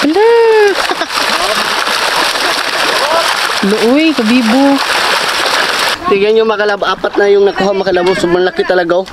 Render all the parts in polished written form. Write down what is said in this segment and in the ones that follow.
Hala! Uy, kabibo. Tignan nyo mga kalab, apat na yung nakuha mga kalab. Sobrang laki talaga.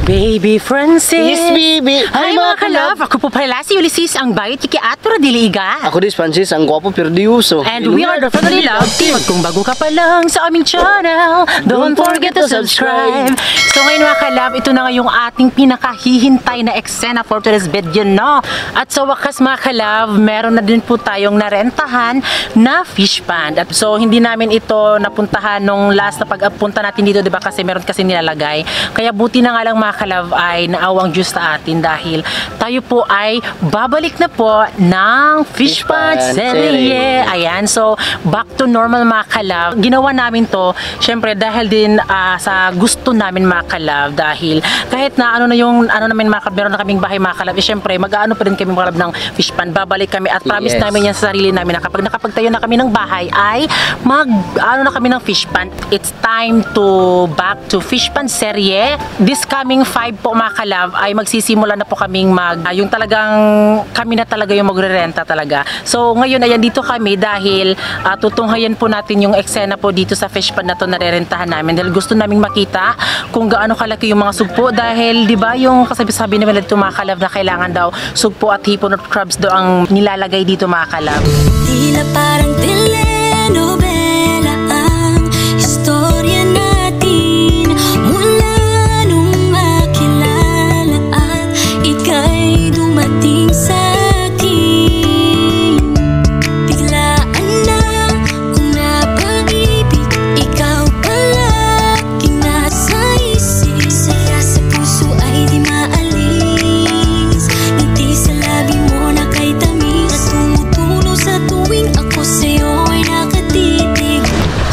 Baby Francis. Yes, baby. Hi mga kalab. Ako po pala si Ulysses, ang bayot kiki at pero diliga. Ako din, Francis, ang gwapo pero di uso. And we are the Family Love Team. At kung bago ka pa lang sa aming channel, don't forget to subscribe. So ngayon mga kalab, ito na nga yung ating pinakahihintay na eksena for today's video, no? At sa wakas mga kalab, meron na din po tayong narentahan na fish pond. At so hindi namin ito napuntahan nung last na pagpunta natin dito, diba? Kasi meron kasi nilalagay. Kaya buti na nga lang mga kalab ay naawang Diyos sa atin dahil tayo po ay babalik na po ng fish pond serye. Ayan, so back to normal mga kalab. Ginawa namin to syempre dahil din sa gusto namin mga kalab, dahil kahit na ano na yung ano namin mga kalab, meron na kaming bahay mga kalab, syempre mag-aano pa rin kami mga kalab ng fish pond, babalik kami at promise namin yan sa sarili namin na kapag nakapagtayo na kami ng bahay ay mag-ano na kami ng fish pond. It's time to back to fish pond serye. This coming 5 po mga kalab ay magsisimula na po kaming yung talagang kami na talaga yung magre-renta talaga. So ngayon ayan dito kami dahil tutunghayan po natin yung eksena po dito sa fish pond na to na rerentahan namin dahil gusto naming makita kung gaano kalaki yung mga sugpo, dahil di ba yung kasabi-sabi naman dito mga kalab na kailangan daw sugpo at hipon at crabs daw ang nilalagay dito mga kalab. Tila parang telenovela ang istorya natin mula nung makilala at ika'y dumating sa akin. Biglaan na kung napag-ibig, ikaw palaging nasa isip. Saya sa puso ay di maalis, ngiti sa labi mo na kay tamis at tumutulo sa tuwing ako sa'yo ay nakatitig.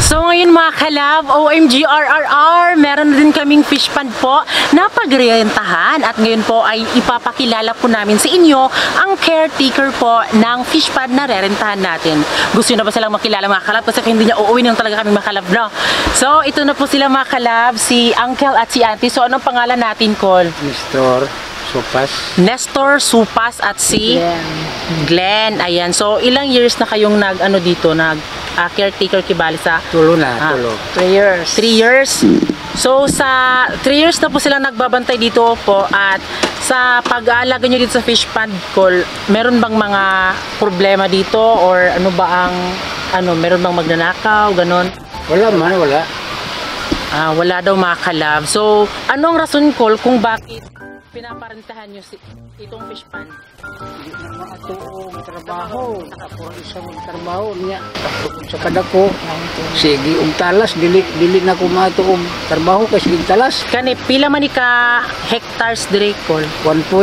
So ngayon mga kalab, OMG RRR, meron na din kaming fish pond po na pagrentahan at ngayon po ay ipapakilala po namin sa inyo ang caretaker po ng fish pond na rerentahan natin. Gusto nyo na ba silang makilala mga kalab? Kasi hindi niya uuwi nang talaga kaming mga kalab, no? So ito na po sila mga kalab, si Uncle at si Auntie. So anong pangalan natin, Col? Nestor Supas. Nestor Supas at si Glenn. Ayan. So ilang years na kayong nag-ano dito, caretaker kibali sa Tulo na, tulo. 3 years. 3 years. So sa 3 years na po sila nagbabantay dito po, at sa pag-aalaga nyo dito sa fish pond, Col, meron bang mga problema dito or ano ba ang meron bang magnanakaw, ganon? Wala man, wala. Wala daw mga kalab. So anong rason, Col, kung bakit pinaparentahan nyo itong fish pond? Hindi na makatuong trabaho. Ako isang trabaho niya. Sa kadako, sige, talas, dili na ko matuong trabaho kasi talas. Kani, pila man ka hectares dire, Col? 1.2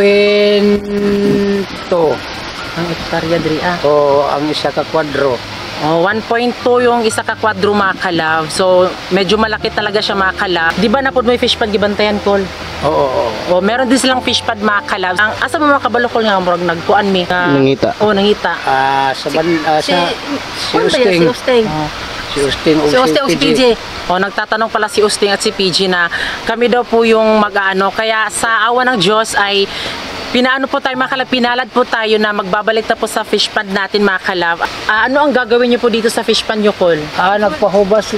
ang hektarya dire, o ang isa ka kwadro. 1.2 yung isa ka kwadro mga kalab. So medyo malaki talaga siya mga kalab. Di ba napod mo yung fish pond gibantayan, Col? Oo. Meron din silang fish pond mga kalab. Ang asa mo mga kabalokol nga murag nagkuan mi. Nangita. Nangita. Si Usting. Si Usting o si PJ. Nagtatanong pala si Usting at si PJ na kami daw po yung mag-ano. Kaya sa awa ng Diyos ay pinaano po tayo mga kalab, pinalad po tayo na magbabalik na po sa fish pond natin mga kalab. Ano ang gagawin niyo po dito sa fish pond niyo, Col? Nagpahubas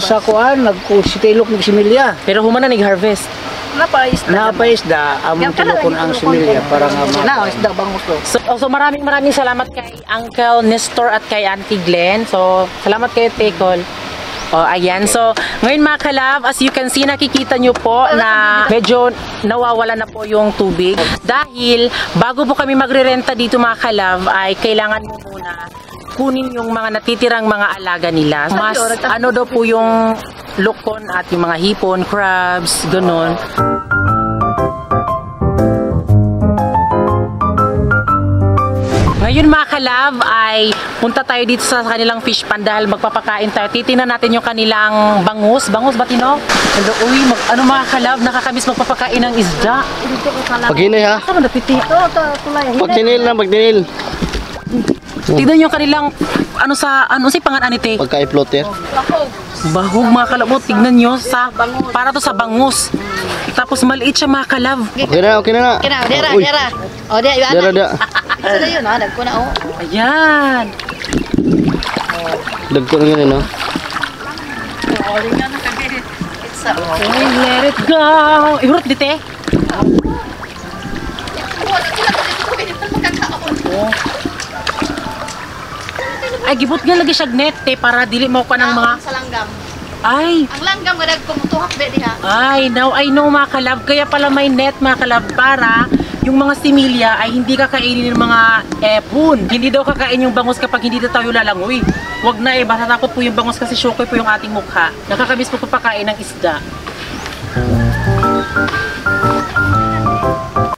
ako, nagkusitilok ng similya. Pero humana nag-harvest. Napaisda, among tilokon ang similya para nga isda bangus to. So maraming salamat kay Uncle Nestor at kay Auntie Glenn. So salamat kayo, Col. Ayan. So, ngayon mga kalab, as you can see, nakikita nyo po na medyo nawawala na po yung tubig. Dahil, bago po kami magre-renta dito mga kalab, ay kailangan mo muna kunin yung mga natitirang mga alaga nila. Mas, ano daw po yung lokon at yung mga hipon, crabs, ganun. Ngayon mga kalab ay punta tayo dito sa kanilang fish pond dahil magpapakain tayo. Titingnan natin yung kanilang bangus. Bangus ba, Tino? Uy, ano mga kalab, nakakamiss magpapakain ng isda. Paghinay ha? Pagtinil na, pagtinil. Tignan yung kanilang ano si pangalan nite? Pagka-floater. Bahog mga kalab. Tignan nyo para to sa bangus. Tapos maliit siya mga kalab. Okay na, okay na. Kena, dera, Uy. dera. Oh, dia, yun Dara, na. dara. Isa na yun, ha? Dagko na, oh. Ayan. Dagko na ganun, no? Okay, let it go. Ihurot dite. Ay, gibot nga lagi siya net para dili mo ka ng mga... Sa langgam. Ay, Ang langgam, gadag kumutuhak, be, diha. ay, now I know mga kalab. Kaya pala may net mga kalab para yung mga similya ay hindi kakainin ng mga epon. Hindi daw kakain yung bangus kapag hindi na tayo lalangoy. Huwag na basta takot po yung bangus kasi syukoy po yung ating mukha. Nakakamiss po pagpakain ng isda.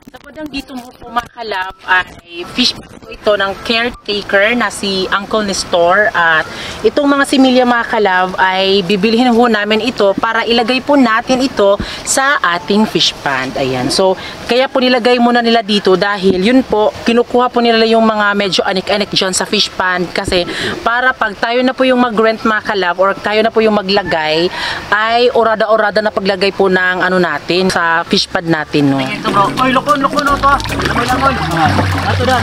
Sabadang dito mo po mga kalab ay fish po ito ng caretaker na si Uncle Nestor. At itong mga similya mga kalab ay bibilihin po namin ito para ilagay po natin ito sa ating fish pond. Ayan. So, kaya po nilagay muna nila dito dahil yun po, kinukuha po nila yung mga medyo anik-anik dyan sa fish pond kasi para pag tayo na po yung mag-rent mga kalab or tayo na po yung maglagay ay orada-orada na paglagay po ng ano natin sa fish pond natin. No? Ito bro. Oy, lukon to. Langoy. Nato da.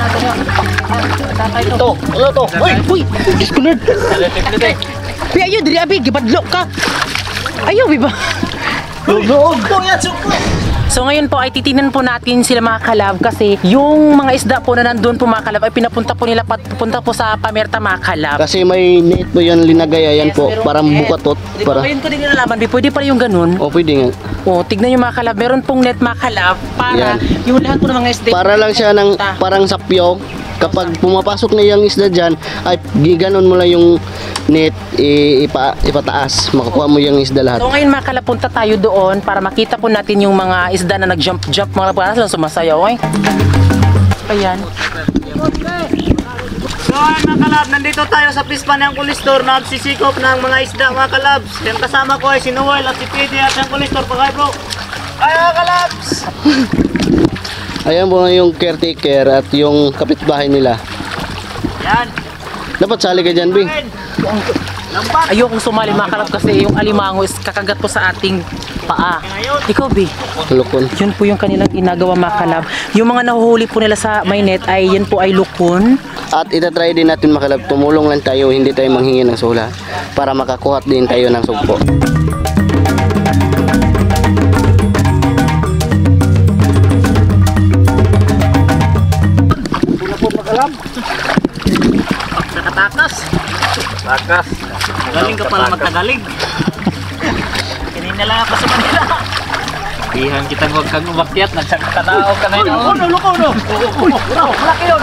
Ito, ano to? Uy! Diyos ko Lord! Pi, ayaw, diri abi, gibadlok ka! Ayaw, biba? Loob. So ngayon po ay titingnan po natin sila mga kalab kasi yung mga isda po na nandun po mga kalab ay pinapunta po nila papunta po sa pamerta mga kalab. Kasi may net po yan linagay, ayan Yes, po, merong parang net. bukatot. Di ba ngayon ko din nalalaman, pwede pala yung ganun. O, pwede nga. O, tignan yung mga kalab, meron pong net mga kalab para Yan. yung lahat po ng mga isda. Para lang siya ng parang sapyo. Kapag pumapasok na yung isda dyan, ay giganon mo lang yung net, ipataas. Makukuha mo yung isda lahat. So ngayon mga kalab, punta tayo doon para makita po natin yung mga isda na nag-jump mga kalab. Sila sumasayaw eh. Ayan. So mga kalab, nandito tayo sa Pispan ng Kulistor. Nagsisikop ng mga isda mga kalabs. Yung kasama ko ay si Noel at si Pidi at yung Kulistor. Pagkay bro. Ay mga kalabs! Ayan po yung caretaker at yung kapitbahay nila. Yan. Dapat sali ka dyan, Bing. Lambat. Ayokong sumali mga kalab kasi yung alimango is kakagat po sa ating paa. Ikaw, Bi, Lukon. yun po yung kanilang ginagawa mga kalab. Yung mga nahuhuli po nila sa may net ay yan po ay lukon. At itatry din natin makalab, tumulong lang tayo, hindi tayo manghingi ng sula para makakuha din tayo ng sugpo. Nakatakas. Takas. Galing ka pala magtagalig. Kanina lang ako sa kanila. Bihan kita huwag kang umakyat. Nagsagkatao ka na yun. Luko, no. Malaki yun.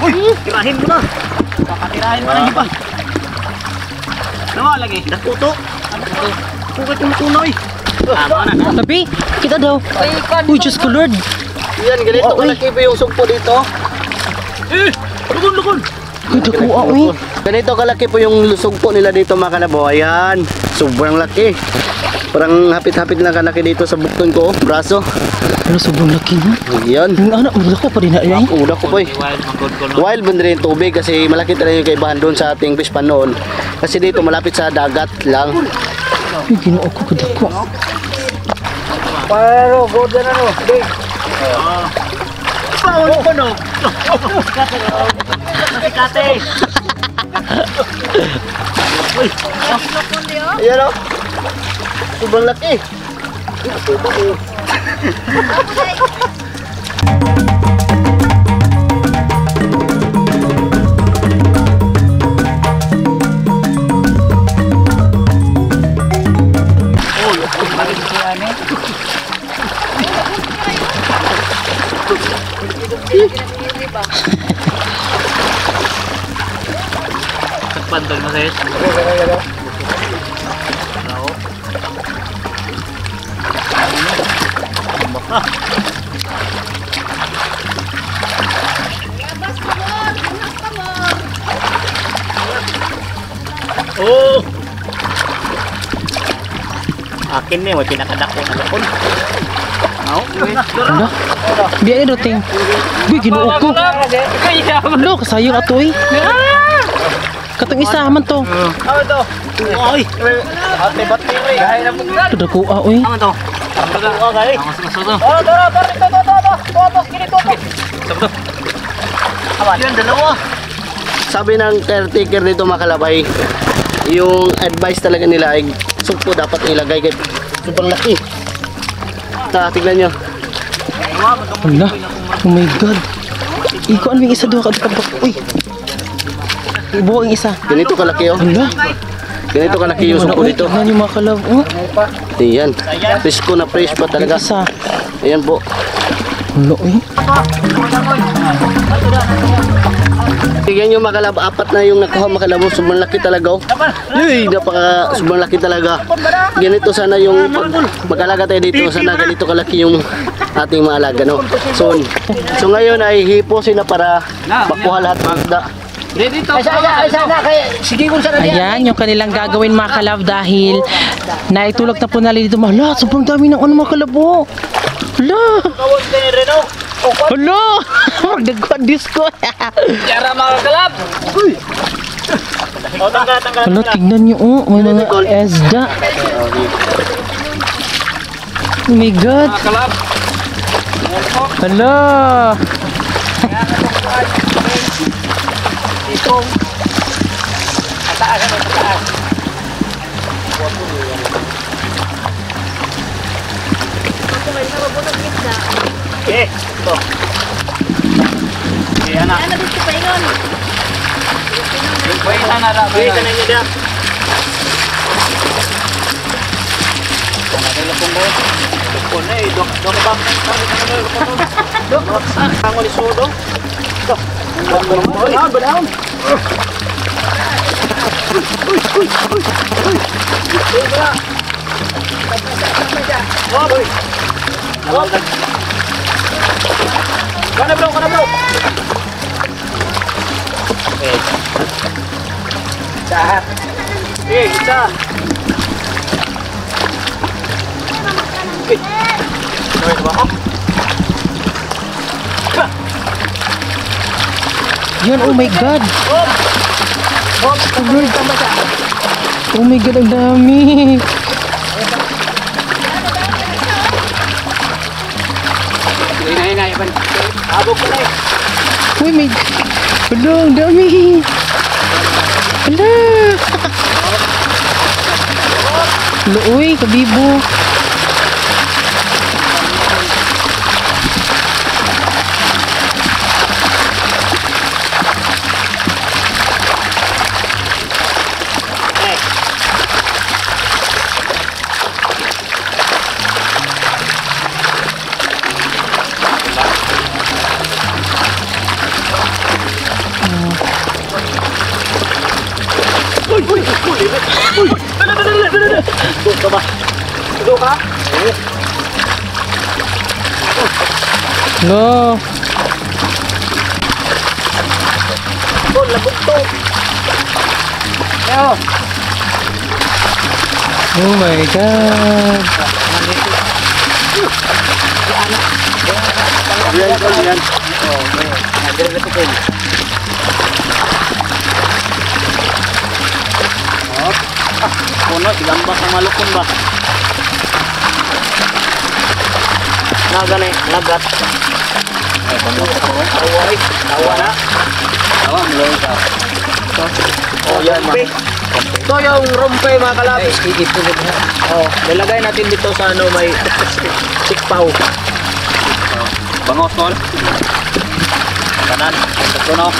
Uy, tirahin mo na. Pakatirahin mo na iba. Nawa lagi. Nakuto. Kukat yung tunoy. Tama na. Sabi, kita daw. Uy, Diyos ko Lord. Yan, ganito kalaki po yung sugpo dito. Lukon. Uy, dakuha, uy. Ganito kalaki po yung sugpo nila dito mga kalabo. Ayan, sobrang laki. Parang hapit-hapit na kalaki dito sa bukton ko, braso. Pero sobrang laki na. Ayan. Yung anak, wala ko pa rin na yan. Uda ko po eh. Wild ba rin yung tubig kasi malaki talaga yung kaibahan doon sa ating fish pan noon. Kasi dito malapit sa dagat lang. Uy, ginoo ko kadako. Pero, go dyan ano. Big. Paul ko no. Kate. Ayan o. Sobrang laki. Pantol mo sa'yo. Oh! Akin ni, may pinakadako na lukon. Hala. Biya ni Duting. Uy, ginuog ko. Hala, kasayang ato eh. Katong isa man to. Oy. Ate battery. Gaya na mugdan. Ito ko oy. Ano to? Ang gay. Ang susunod. To. Kini to. Sabdo. Yan dalawa. Sabi ng caretaker dito mga kalabay, yung advice talaga nila ay sugpo dapat ilagay kahit sobrang laki. Tignan nyo. Hala. Oh my God. Iko ano yung isa doon kadukabak. Uy. Ibuo ang isa. Ganito kalaki oh. Hala. Ganito kalaki yung sugpo dito. Tignan yung mga kalab. Oh. Ayan. Presko na fresh pa talaga. Isa. Ayan po. Hala uy. Tignan nyo mga kalab, apat na yung nakuha mga kalab. Sobrang laki talaga oh. Uy, sobrang laki talaga. Ganito sana yung mag-alaga tayo dito. Sana ganito kalaki yung ating mga alaga no. So ngayon ay hiposin na para makuha lahat ng isda. Ayan, yung kanilang gagawin mga kalab dahil naitulog na po nila dito. Hala, sobrang dami ng ano mga kalab oh. Hala. Hala. Magdagwan disco. Yara mga kalab. Uy. Tanggal. Hala, tignan nyo oh. May mga esda. Oh my God. Kalab. Hala. Itong. Ataas. Ito. Ayan na. Ano dito pa yun? Wait na na. Wait na niya dia. Ano pong ba? Pon na dok bang dok. Ang ulit sudo. Dok. Banaw. Kana bro. Jahat. Kita. Yan, oh my God. Oh my God, ang dami. Hinay, ban. Abog ko na eh. Uy, may... Hala, ang dami. Hala. Hala, uy, kabibo. Tudo ka? No. Labog to. Ayo. Oh my God. Yan. Puno, digambak ng malukon ba? Naganay, lagat. Tawa na. Tawa, mulong ka. Oh, yan ma. Ito yung rompe mga kalabis. Oh, nilagay natin dito sa ano may sikpaw. Bangos tol. Kanan, ito no.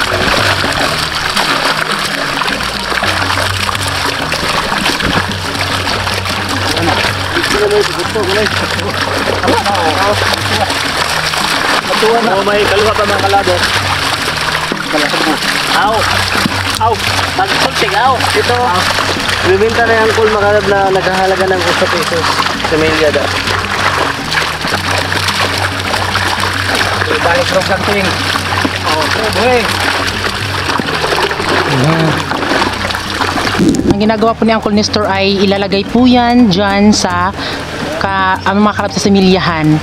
Oh, may kaluha pa mga kalabo. Aw. Pagpuntig, aw. Ito, bibinta na yung cool makalab na naghahalaga ng 8 pesos sa Meliada. Balik rong kanting. Oh, boy. Ang ginagawa po ni Uncle Nestor ay ilalagay po yan dyan sa mga kalab sa similyahan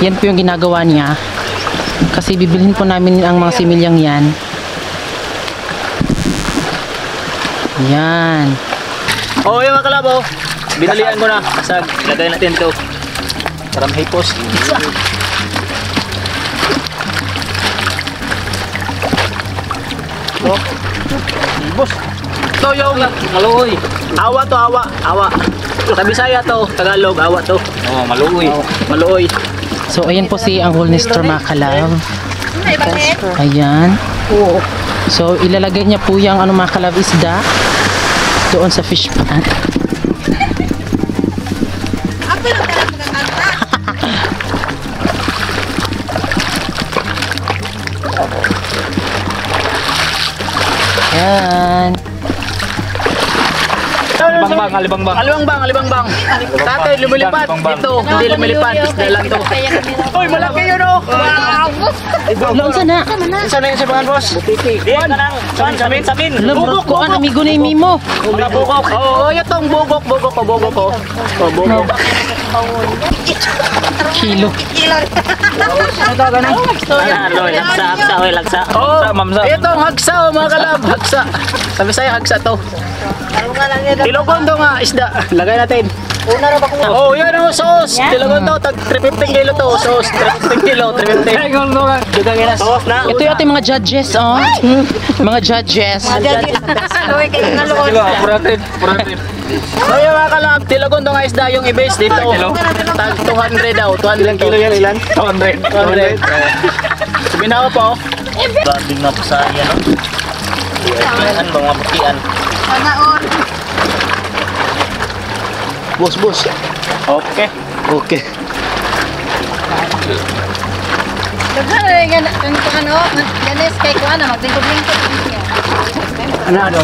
Yan po yung ginagawa niya. Kasi bibilhin po namin ang mga similyang yan. Yan. Oh, yung mga kalabaw. Binalian ko na. Sag, lagay natin ito. Para mahipos. Oh. Hipos. Ito yung maluoy. Awa to, awa. Awa. Sa Bisaya to, Tagalog, awa to. Oh, maluoy. Maluoy. So, ayan po si ang Holnister mga kalab. Ayan. So, ilalagay niya po yung mga kalab isda doon sa fish pan. Ayan. Alibang-bang. Tatay, lumilipat. Ito, hindi lumilipat. Isda lang to. Uy, malaki yun oh. Laon sana. Isa na yun sa mga boss. Diyan ka nang. Samin. Bugok ko, amigo na yung mimo. Bugok. Oo, itong bugok ko. Kilo. Lagsa. Itong hagsa, mga kalab. Hagsa. Sabi sa'yo, hagsa to. Tilogon to nga, isda. Lagay natin. Oh, yan o, sauce. Tilogon to, tag 350 kilo to. Sauce, 350 kilo, 350. Dugang ina, sauce na. Ito yung ating mga judges, oh. Mga judges. Puratin. So yung mga kalab, tilogon to nga isda yung i-base dito. Tag 200 daw, 200 kilo yan, ilan? 200. Sabihin ako po. Banding na po sa yan, no? Iyan, mga putian. Boss. Okay. Ganes kay ko ana maglingkod-lingkod niya. Ano?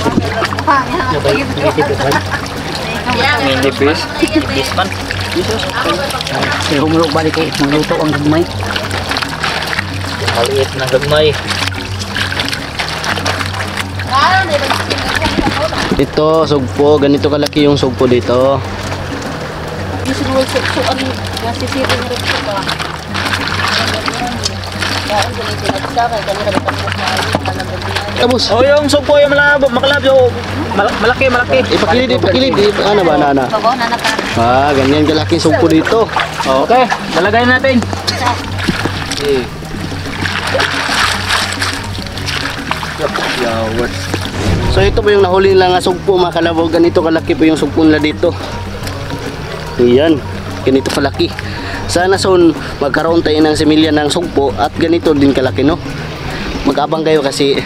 Mini fish. Fish pan. Humulog balik kayo, magluto ang gagmay. Maliit na gagmay. Ito, sugpo. Ganito kalaki yung sugpo dito. Tapos, Oh, yung sugpo yung makalab yung malaki. ipakilid. Ano ba, nana? Ganyan kalaki sugpo dito. Okay, lalagay natin. So ito po yung nahuli nila nga sugpo mga kalabaw. Ganito kalaki po yung sugpo nila dito. Ayan, ganito kalaki. Sana son magkaroon tayo ng similya ng sugpo at ganito din kalaki, no? Mag-abang kayo kasi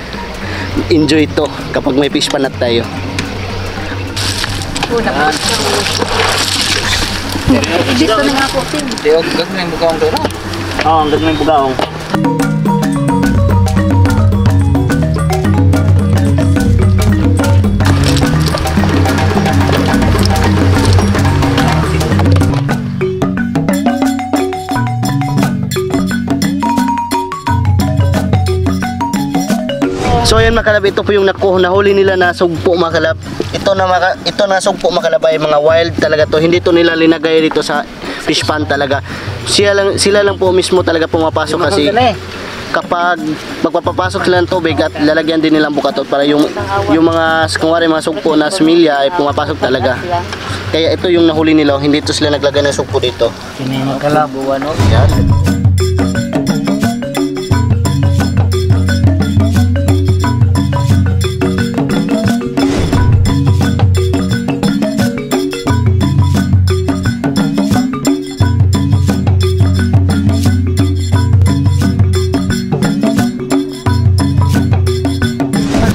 enjoy ito kapag may fish panat tayo. Dito na nga po tin. Oh, ang gagawin yung bugaong. So ayan mga kalab, ito po yung nahuli nila na sugpo mga kalab. Ito na sugpo mga kalab ay mga wild talaga to. Hindi to nila linagay dito sa fish pan talaga. Sila lang po mismo talaga pumapasok kasi kapag magpapapasok sila ng tubig at lalagyan din nilang bukatot para yung mga kunwari mga sugpo na similya ay pumapasok talaga. Kaya ito yung nahuli nila, hindi to sila naglagay ng sugpo dito. Kini mga kalabo, ano? Yan.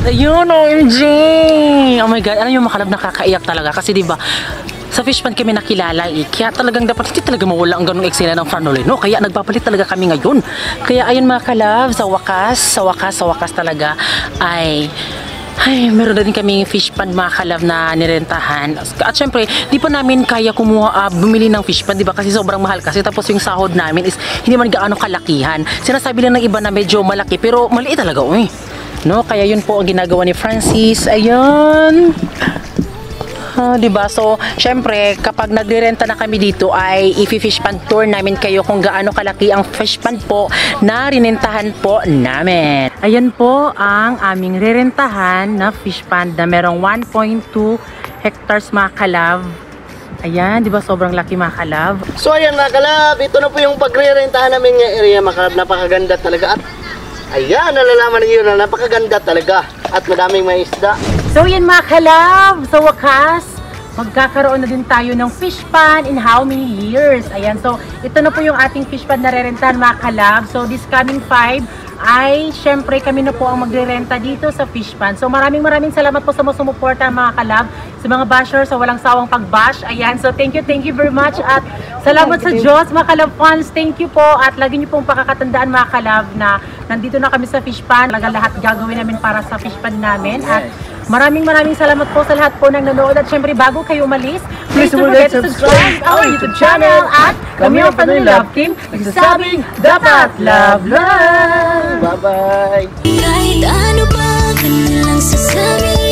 Ayun, OMG! Oh my God, ano yung makalab nakakaiyak talaga? Kasi diba, sa fish pan kami nakilala kaya talagang dapat hindi talaga mawala ang ganung eksena ng Franolin, no? Kaya nagpapalit talaga kami ngayon. Kaya ayun mga kalab, sa wakas talaga ay meron na din kaming fish pan mga kalab na nirentahan. At syempre, di pa namin kaya bumili ng fish pan, di ba? Kasi sobrang mahal kasi. Tapos yung sahod namin is hindi man gaano kalakihan. Sinasabi lang ng iba na medyo malaki, pero maliit talaga, no? Kaya yun po ang ginagawa ni Francis. Ayun. Diba? So, syempre, kapag nagrerenta na kami dito ay i-fish pan tour namin kayo kung gaano kalaki ang fish pan po na rinentahan po namin. Ayan po ang aming rerentahan na fish pan na merong 1.2 hectares mga kalab. Ayan, di ba sobrang laki mga kalab? So ayan mga kalab, ito na po yung pagrerentahan namin ng area mga kalab. Napakaganda talaga at ayan, nalalaman niyo na napakaganda talaga at madaming may isda. So yan mga kalab, sa wakas, magkakaroon na din tayo ng fish pan in how many years? Ayan, so ito na po yung ating fish pan na rerentahan mga kalab. So this coming 5 ay syempre kami na po ang magrerenta dito sa fish pan. So maraming salamat po sa mga sumuporta mga kalab, sa mga bashers, sa walang sawang pag-bash. Ayan, so thank you very much at salamat sa Diyos mga kalab fans. Thank you po at lagi niyo pong pakakatandaan mga kalab na nandito na kami sa fish pan. Lahat gagawin namin para sa fish pan namin at maraming salamat po sa lahat po ng nanonood at syempre bago kayo umalis, please don't forget to subscribe our YouTube channel at kami ang Panoy Love Team nagsasabing dapat love. Bye-bye! Kahit ano pa kanilang sasabihin